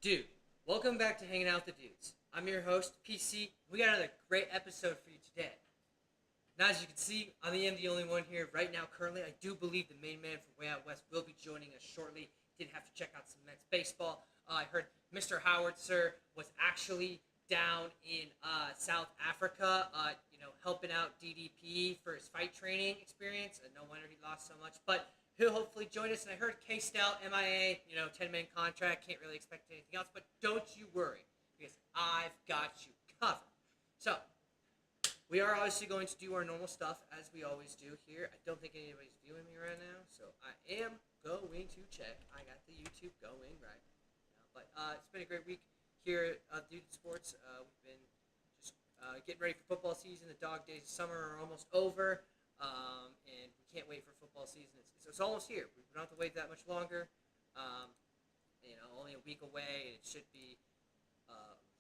Dude, welcome back to Hanging Out with the Dudes. I'm your host, PC. We got another great episode for you today. Now, as you can see, I am the only one here right now currently. I do believe the main man from Way Out West will be joining us shortly. Did have to check out some Mets baseball. I heard Mr. Howard, sir, was actually down in South Africa, helping out DDP for his fight training experience. No wonder he lost so much. But he'll hopefully join us. And I heard K-Stel, MIA, 10-man contract. Can't really expect anything else. But don't you worry, because I've got you covered. So, we are obviously going to do our normal stuff, as we always do here. I don't think anybody's viewing me right now, so I am going to check. I got the YouTube going right now. But it's been a great week here at Dude Sports. We've been just getting ready for football season. The dog days of summer are almost over. And we can't wait for football season. It's almost here. We don't have to wait that much longer. Only a week away, and it should be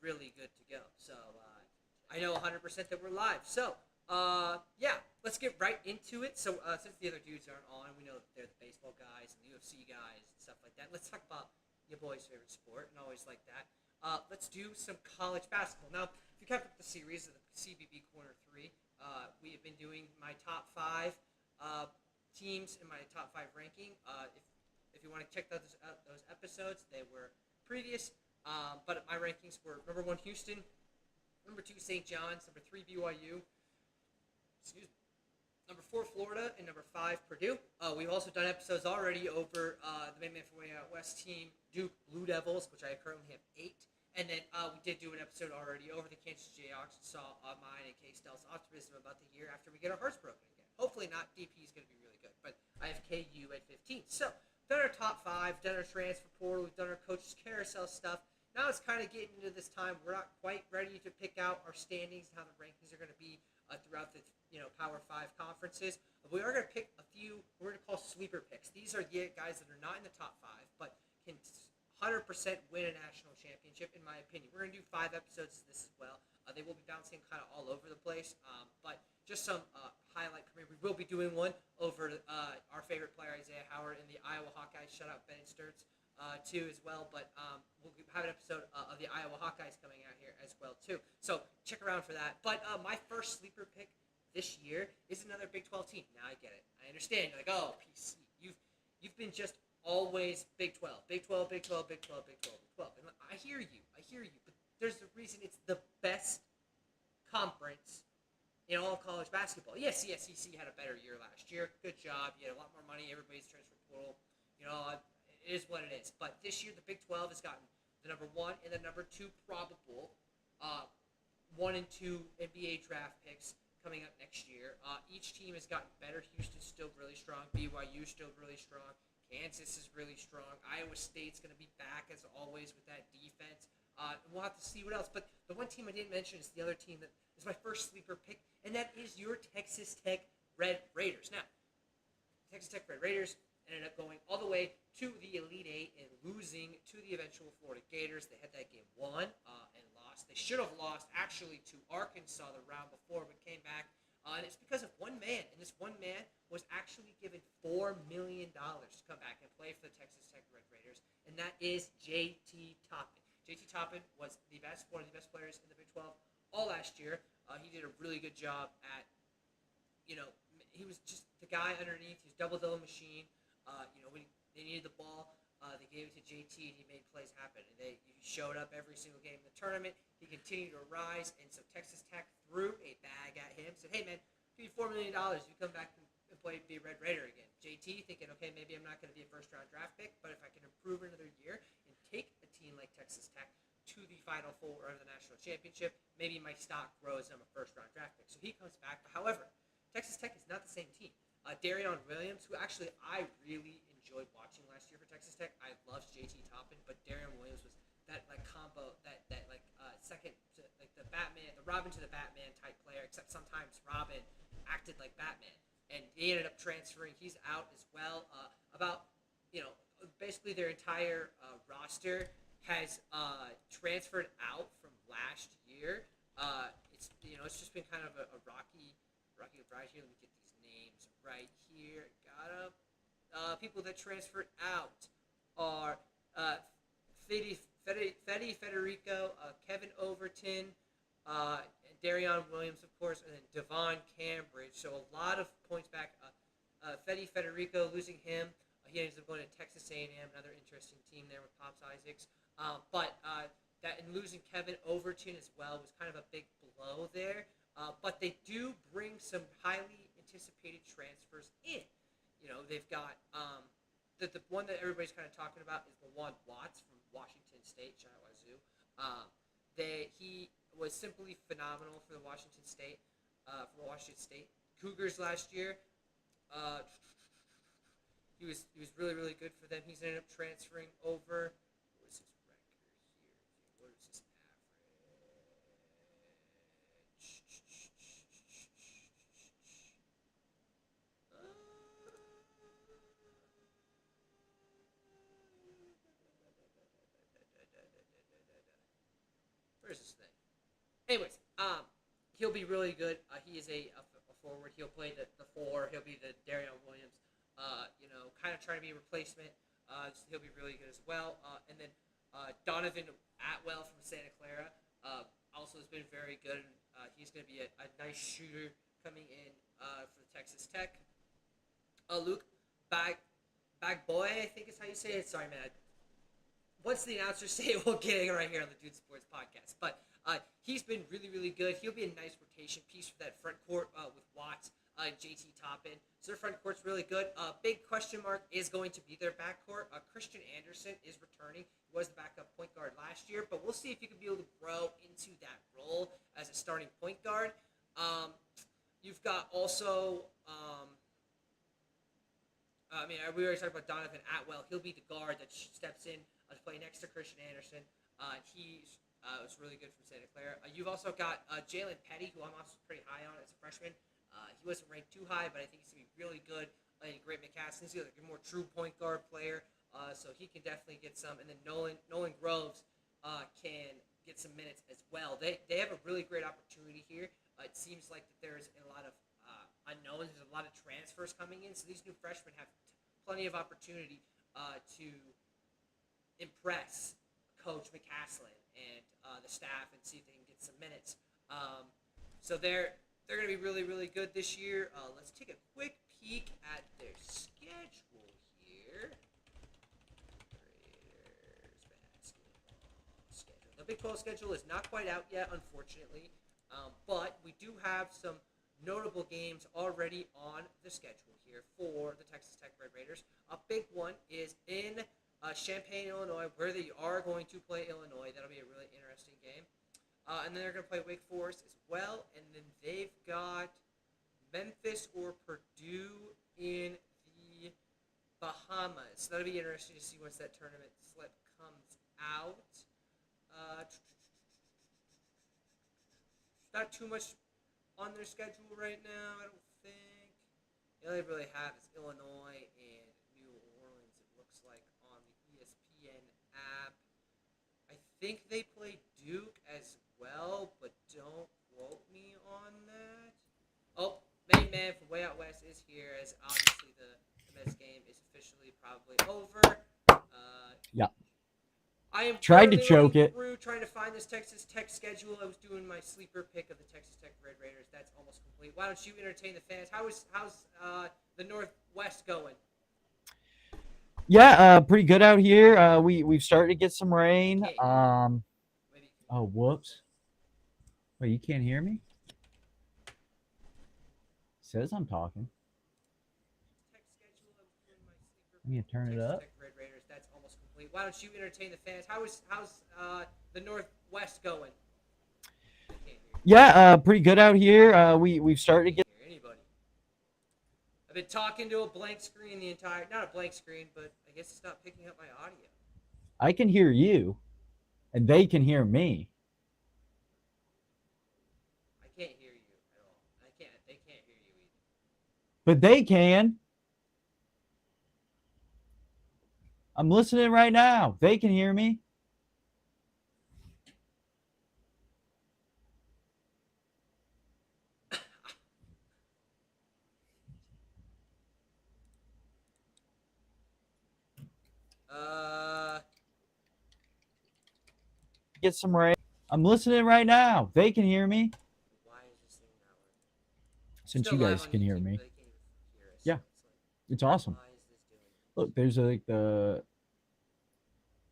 really good to go. So I know 100% that we're live. So let's get right into it. So since the other dudes aren't on, we know that they're the baseball guys and the UFC guys and stuff like that. Let's talk about your boy's favorite sport, and always like that. Let's do some college basketball. Now, if you kept up the series of the CBB Corner 3, we have been doing my top 5 teams in my top 5 ranking. If you want to check those episodes, they were previous. But my rankings were number 1 Houston, number 2 St. John's, number 3 BYU, number 4 Florida, and number 5 Purdue. We've also done episodes already over the main man from Way Out West team, Duke Blue Devils, which I currently have 8. And then we did do an episode already over the Kansas Jayhawks and saw mine and K-Stel's optimism about the year after we get our hearts broken again. Hopefully not. DP is going to be really good. But I have KU at 15. So, done our top 5, done our transfer portal, we've done our coaches carousel stuff. Now it's kind of getting into this time. We're not quite ready to pick out our standings and how the rankings are going to be throughout the Power 5 conferences. We are going to pick a few we're going to call sleeper picks. These are the guys that are not in the top 5, but can 100% win a national championship, in my opinion. We're going to do 5 episodes of this as well. They will be bouncing kind of all over the place, but just some highlight premiere. We will be doing one over our favorite player, Isaiah Howard, and the Iowa Hawkeyes. Shout out Bennett Sturts too as well, but we'll have an episode of the Iowa Hawkeyes coming out here as well too. So check around for that. But my first sleeper pick this year is another Big 12 team. Now I get it. I understand. You're like, oh, PC, you've been just always Big 12, Big 12, Big 12, Big 12, Big 12, Big 12. And I hear you. But there's a reason it's the best conference in all college basketball. Yes, the SEC had a better year last year. Good job. You had a lot more money. Everybody's transfer portal. It is what it is. But this year, the Big 12 has gotten the number 1 and the number 2 probable 1 and 2 NBA draft picks coming up next year. Each team has gotten better. Houston's still really strong. BYU's still really strong. Kansas is really strong. Iowa State's going to be back, as always, with that defense. We'll have to see what else. But the one team I didn't mention is the other team that is my first sleeper pick, and that is your Texas Tech Red Raiders. Now, Texas Tech Red Raiders ended up going all the way to the Elite Eight and losing to the eventual Florida Gators. They had that game won and lost. They should have lost, actually, to Arkansas the round before, but came back. And it's because of one man, and this one man was actually given $4 million to come back and play for the Texas Tech Red Raiders, and that is J.T. Toppin. J.T. Toppin was one of the best players in the Big 12 all last year. He did a really good job at, he was just the guy underneath. He was double-double machine. When they needed the ball, they gave it to JT, and he made plays happen. And he showed up every single game in the tournament. He continued to rise, and so Texas Tech threw a bag at him. Said, hey, man, give you $4 million if you come back and play, be a Red Raider again. JT thinking, okay, maybe I'm not going to be a first-round draft pick, but if I can improve another year and take a team like Texas Tech to the Final Four of the national championship, maybe my stock grows and I'm a first-round draft pick. So he comes back. However, Texas Tech is not the same team. Darion Williams, who actually I really enjoyed watching last year for Texas Tech. I loved J.T. Toppin, but Darion Williams was that combo, second to the Batman, the Robin to the Batman type player, except sometimes Robin acted like Batman. And he ended up transferring. He's out as well. Basically their entire roster has transferred out from last year. It's just been kind of a rocky ride here. Let me get these names right here. Got them. People that transferred out are Federico, Kevin Overton, and Darion Williams, of course, and then Devon Cambridge. So a lot of points back. Federico, losing him, he ends up going to Texas A&M, another interesting team there with Pops Isaacs. But that and losing Kevin Overton as well was kind of a big blow there. But they do bring some highly anticipated transfers in. They've got the one that everybody's kind of talking about is Lawan Watts from Washington State, shout out Wazoo. He was simply phenomenal for the Washington State, Cougars last year. He was really really good for them. He's ended up transferring over. What is his record here? What is his Where's this thing? Anyways, he'll be really good. He is a forward. He'll play the four. He'll be the Darion Williams. Kind of trying to be a replacement. So he'll be really good as well. And then Donovan Atwell from Santa Clara also has been very good. He's going to be a nice shooter coming in for the Texas Tech. Luke Bagboy, I think is how you say it. Sorry, man. Once the announcers say it, we'll get it right here on the Dude Sports Podcast. But he's been really, really good. He'll be a nice rotation piece for that front court with Watts and JT Toppin. So their front court's really good. Big question mark is going to be their backcourt. Christian Anderson is returning. He was the backup point guard last year, but we'll see if he can be able to grow into that role as a starting point guard. You've got also... we already talked about Donovan Atwell. He'll be the guard that steps in to play next to Christian Anderson. He was really good from Santa Clara. You've also got Jalen Petty, who I'm also pretty high on as a freshman. He wasn't ranked too high, but I think he's going to be really good. Great McCaslin. He's like a more true point guard player, so he can definitely get some. And then Nolan Groves can get some minutes as well. They have a really great opportunity here. It seems like that there's a lot of unknowns. There's a lot of transfers coming in, so these new freshmen have plenty of opportunity to impress Coach McCaslin and the staff and see if they can get some minutes. So they're going to be really, really good this year. Let's take a quick peek at their schedule here. Raiders basketball schedule. The Big 12 schedule is not quite out yet, unfortunately, but we do have some notable games already on the schedule here for the Texas Tech Red Raiders. A big one is in Champaign, Illinois, where they are going to play Illinois. That'll be a really interesting game. And then they're going to play Wake Forest as well. And then they've got Memphis or Purdue in the Bahamas. So that'll be interesting to see once that tournament slip comes out. Not too much on their schedule right now, I don't think. All they really have is Illinois and New Orleans, it looks like, on the ESPN app. I think they play Duke as well, but don't quote me on that. Oh, main man from Way Out West is here, as obviously the Mets game is officially probably over. Yeah. I am tried to choke it. Trying to find this Texas Tech schedule. I was doing my sleeper pick of the Texas Tech Red Raiders. That's almost complete. Why don't you entertain the fans? How's the Northwest going? Yeah, pretty good out here. We've started to get some rain. Oh, whoops. Wait, you can't hear me? It says I'm talking. Let me turn it up. That's almost complete. Why don't you entertain the fans? How's the Northwest going? Yeah, pretty good out here. We've started to get anybody. I've been talking to a blank screen not a blank screen, but I guess it's not picking up my audio. I can hear you, and they can hear me. I can't hear you at all. They can't hear you either. But they can. I'm listening right now. They can hear me. get some rain. I'm listening right now. They can hear me. Why is this thing not working? Since Still you live guys on can hear YouTube, me. but they can't even hear us. Yeah. It's awesome. Why is this doing this? Look, there's like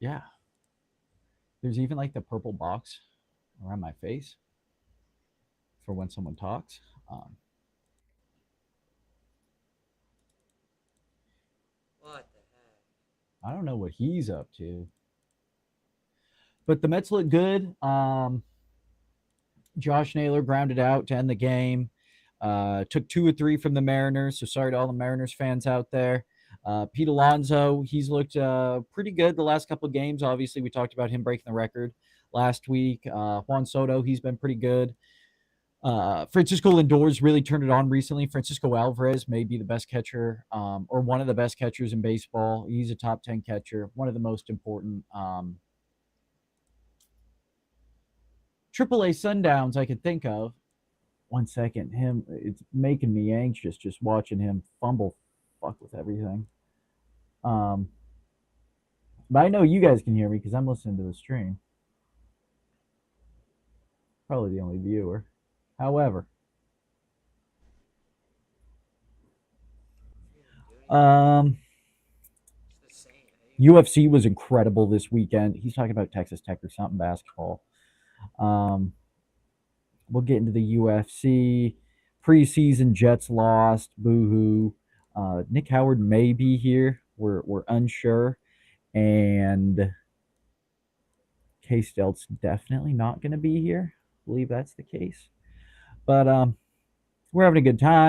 yeah. There's even like the purple box around my face for when someone talks. What the heck? I don't know what he's up to. But the Mets look good. Josh Naylor grounded out to end the game. Took 2 or 3 from the Mariners. So sorry to all the Mariners fans out there. Pete Alonso, he's looked pretty good the last couple of games. Obviously, we talked about him breaking the record last week. Juan Soto, he's been pretty good. Francisco Lindor's really turned it on recently. Francisco Alvarez may be the best catcher or one of the best catchers in baseball. He's a top 10 catcher, one of the most important AAA Sundowns I could think of. 1 second. It's making me anxious just watching him fumble fuck with everything. But I know you guys can hear me because I'm listening to the stream. Probably the only viewer. However, UFC was incredible this weekend. He's talking about Texas Tech or something basketball. We'll get into the UFC. Preseason Jets lost. Boo-hoo. Nick Howard may be here. We're unsure. And K-Stelt's definitely not going to be here. I believe that's the case. But we're having a good time.